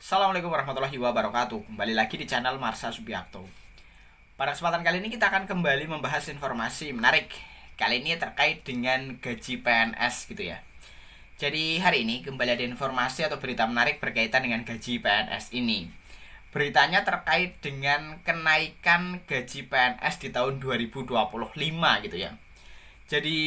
Assalamualaikum warahmatullahi wabarakatuh. Kembali lagi di channel Marsha Subiakto. Pada kesempatan kali ini kita akan kembali membahas informasi menarik. Kali ini terkait dengan gaji PNS gitu ya. Jadi hari ini kembali ada informasi atau berita menarik berkaitan dengan gaji PNS ini. Beritanya terkait dengan kenaikan gaji PNS di tahun 2025 gitu ya. Jadi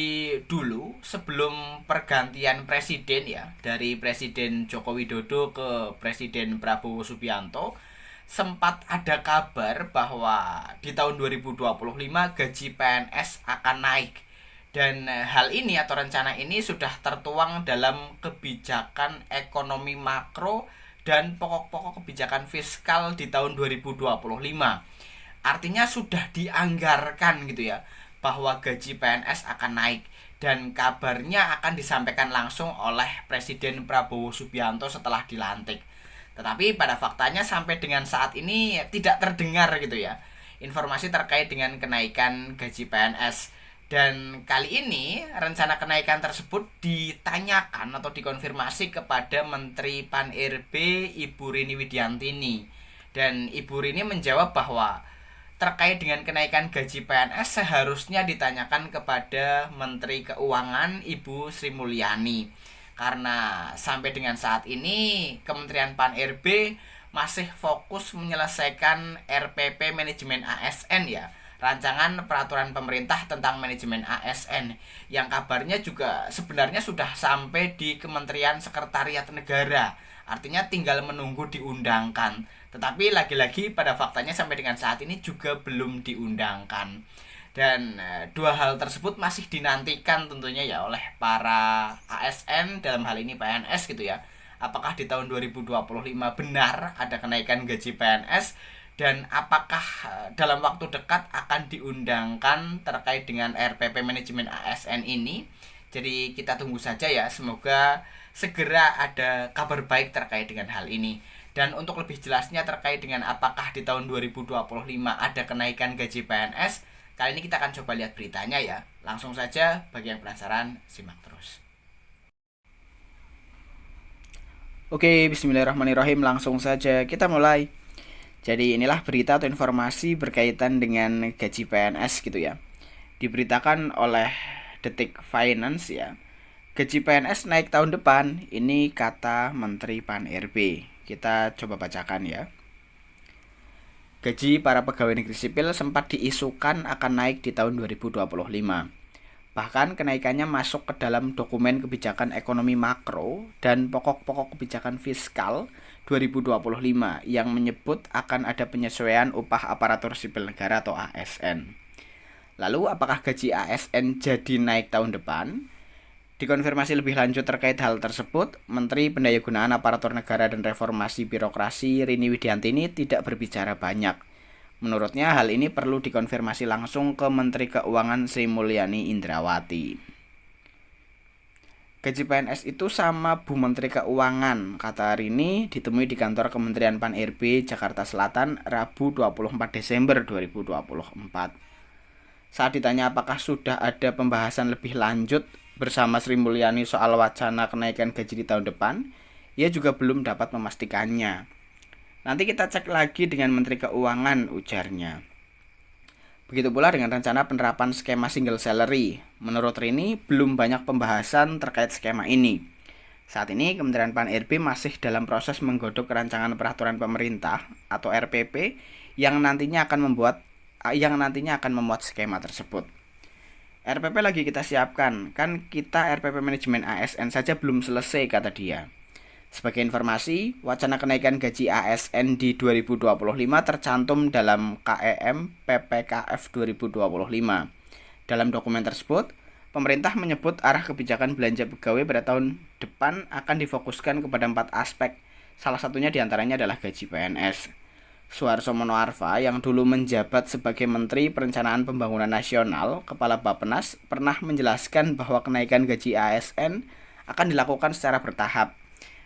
dulu sebelum pergantian presiden ya, dari Presiden Joko Widodo ke Presiden Prabowo Subianto, sempat ada kabar bahwa di tahun 2025 gaji PNS akan naik. Dan hal ini atau rencana ini sudah tertuang dalam kebijakan ekonomi makro dan pokok-pokok kebijakan fiskal di tahun 2025. Artinya sudah dianggarkan gitu ya, bahwa gaji PNS akan naik, dan kabarnya akan disampaikan langsung oleh Presiden Prabowo Subianto setelah dilantik. Tetapi pada faktanya sampai dengan saat ini tidak terdengar gitu ya informasi terkait dengan kenaikan gaji PNS. Dan kali ini rencana kenaikan tersebut ditanyakan atau dikonfirmasi kepada Menteri Pan-RB Ibu Rini Widiantini. Dan Ibu Rini menjawab bahwa terkait dengan kenaikan gaji PNS seharusnya ditanyakan kepada Menteri Keuangan Ibu Sri Mulyani. Karena sampai dengan saat ini Kementerian Pan-RB masih fokus menyelesaikan RPP Manajemen ASN ya, rancangan peraturan pemerintah tentang manajemen ASN, yang kabarnya juga sebenarnya sudah sampai di Kementerian Sekretariat Negara. Artinya tinggal menunggu diundangkan. Tetapi lagi-lagi pada faktanya sampai dengan saat ini juga belum diundangkan. Dan dua hal tersebut masih dinantikan tentunya ya oleh para ASN, dalam hal ini PNS gitu ya. Apakah di tahun 2025 benar ada kenaikan gaji PNS, dan apakah dalam waktu dekat akan diundangkan terkait dengan RPP Manajemen ASN ini. Jadi kita tunggu saja ya, semoga segera ada kabar baik terkait dengan hal ini. Dan untuk lebih jelasnya terkait dengan apakah di tahun 2025 ada kenaikan gaji PNS, kali ini kita akan coba lihat beritanya ya. Langsung saja, bagi yang penasaran, simak terus. Oke, bismillahirrahmanirrahim, langsung saja kita mulai. Jadi inilah berita atau informasi berkaitan dengan gaji PNS gitu ya. Diberitakan oleh Detik Finance ya. Gaji PNS naik tahun depan, ini kata Menteri Pan-RB. Kita coba bacakan ya. Gaji para pegawai negeri sipil sempat diisukan akan naik di tahun 2025. Bahkan kenaikannya masuk ke dalam dokumen kebijakan ekonomi makro dan pokok-pokok kebijakan fiskal 2025 yang menyebut akan ada penyesuaian upah aparatur sipil negara atau ASN. Lalu apakah gaji ASN jadi naik tahun depan? Dikonfirmasi lebih lanjut terkait hal terseput, Menteri Pendayagunaan Aparatur Negara dan Reformasi Birokrasi Rini Widiantini tidak berbicara banyak. Menurutnya hal ini perlu dikonfirmasi langsung ke Menteri Keuangan Sri Mulyani Indrawati. Gaji PNS itu sama Bu Menteri Keuangan, kata Rini ditemui di kantor Kementerian Pan-RB Jakarta Selatan Rabu 24 Desember 2024. Saat ditanya apakah sudah ada pembahasan lebih lanjut bersama Sri Mulyani soal wacana kenaikan gaji di tahun depan, ia juga belum dapat memastikannya. Nanti kita cek lagi dengan Menteri Keuangan, ujarnya. Begitu pula dengan rencana penerapan skema single salary. Menurut Rini, belum banyak pembahasan terkait skema ini. Saat ini Kementerian Pan-RB masih dalam proses menggodok rancangan peraturan pemerintah atau RPP yang nantinya akan memuat skema tersebut. RPP lagi kita siapkan, kan kita RPP Manajemen ASN saja belum selesai, kata dia. Sebagai informasi, wacana kenaikan gaji ASN di 2025 tercantum dalam KEM PPKF 2025. Dalam dokumen tersebut, pemerintah menyebut arah kebijakan belanja pegawai pada tahun depan akan difokuskan kepada 4 aspek. Salah satunya diantaranya adalah gaji PNS. Suharso Monoarfa yang dulu menjabat sebagai Menteri Perencanaan Pembangunan Nasional, Kepala Bappenas, pernah menjelaskan bahwa kenaikan gaji ASN akan dilakukan secara bertahap.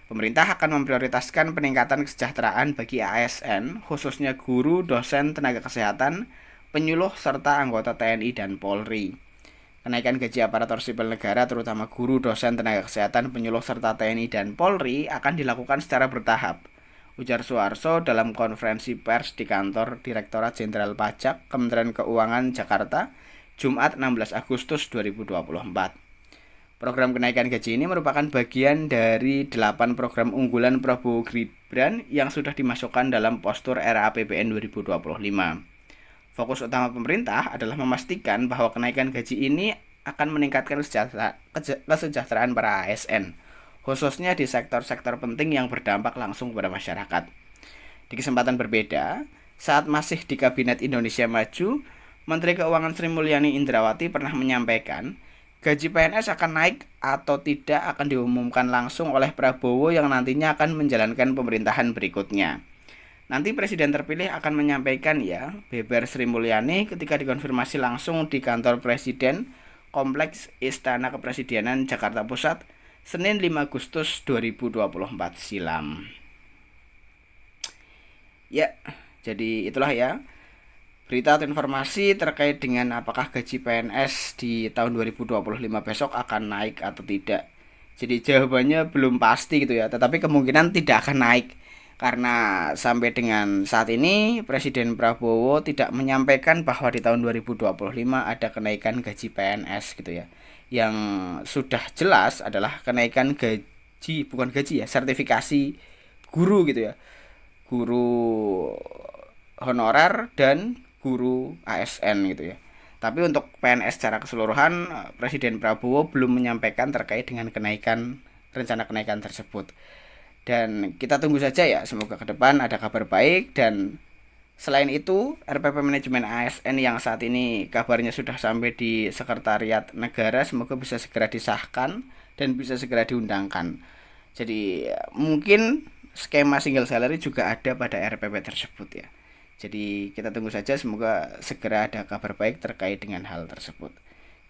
Pemerintah akan memprioritaskan peningkatan kesejahteraan bagi ASN, khususnya guru, dosen, tenaga kesehatan, penyuluh, serta anggota TNI dan Polri. Kenaikan gaji aparatur sipil negara terutama guru, dosen, tenaga kesehatan, penyuluh, serta TNI dan Polri akan dilakukan secara bertahap ujar Suharso dalam konferensi pers di kantor Direktorat Jenderal Pajak Kementerian Keuangan Jakarta, Jumat 16 Agustus 2024. Program kenaikan gaji ini merupakan bagian dari 8 program unggulan Prabowo Gibran yang sudah dimasukkan dalam postur RAPBN 2025. Fokus utama pemerintah adalah memastikan bahwa kenaikan gaji ini akan meningkatkan kesejahteraan para ASN, khususnya di sektor-sektor penting yang berdampak langsung kepada masyarakat. Di kesempatan berbeda, saat masih di Kabinet Indonesia Maju, Menteri Keuangan Sri Mulyani Indrawati pernah menyampaikan, gaji PNS akan naik atau tidak akan diumumkan langsung oleh Prabowo yang nantinya akan menjalankan pemerintahan berikutnya. Nanti Presiden terpilih akan menyampaikan ya, beber Sri Mulyani ketika dikonfirmasi langsung di kantor Presiden, Kompleks Istana Kepresidenan Jakarta Pusat, Senin 5 Agustus 2024 silam. Ya, jadi itulah ya berita atau informasi terkait dengan apakah gaji PNS di tahun 2025 besok akan naik atau tidak. Jadi jawabannya belum pasti gitu ya, tetapi kemungkinan tidak akan naik. Karena sampai dengan saat ini Presiden Prabowo tidak menyampaikan bahwa di tahun 2025 ada kenaikan gaji PNS gitu ya. Yang sudah jelas adalah kenaikan gaji, bukan gaji ya, sertifikasi guru gitu ya. Guru honorer dan guru ASN gitu ya. Tapi untuk PNS secara keseluruhan, Presiden Prabowo belum menyampaikan terkait dengan rencana kenaikan tersebut. Dan kita tunggu saja ya, semoga ke depan ada kabar baik. Dan selain itu, RPP Manajemen ASN yang saat ini kabarnya sudah sampai di Sekretariat Negara, semoga bisa segera disahkan dan bisa segera diundangkan. Jadi mungkin skema single salary juga ada pada RPP tersebut ya. Jadi kita tunggu saja, semoga segera ada kabar baik terkait dengan hal tersebut.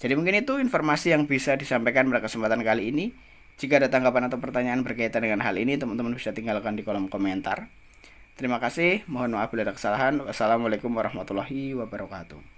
Jadi mungkin itu informasi yang bisa disampaikan pada kesempatan kali ini. Jika ada tanggapan atau pertanyaan berkaitan dengan hal ini, teman-teman bisa tinggalkan di kolom komentar. Terima kasih, mohon maaf bila ada kesalahan. Wassalamualaikum warahmatullahi wabarakatuh.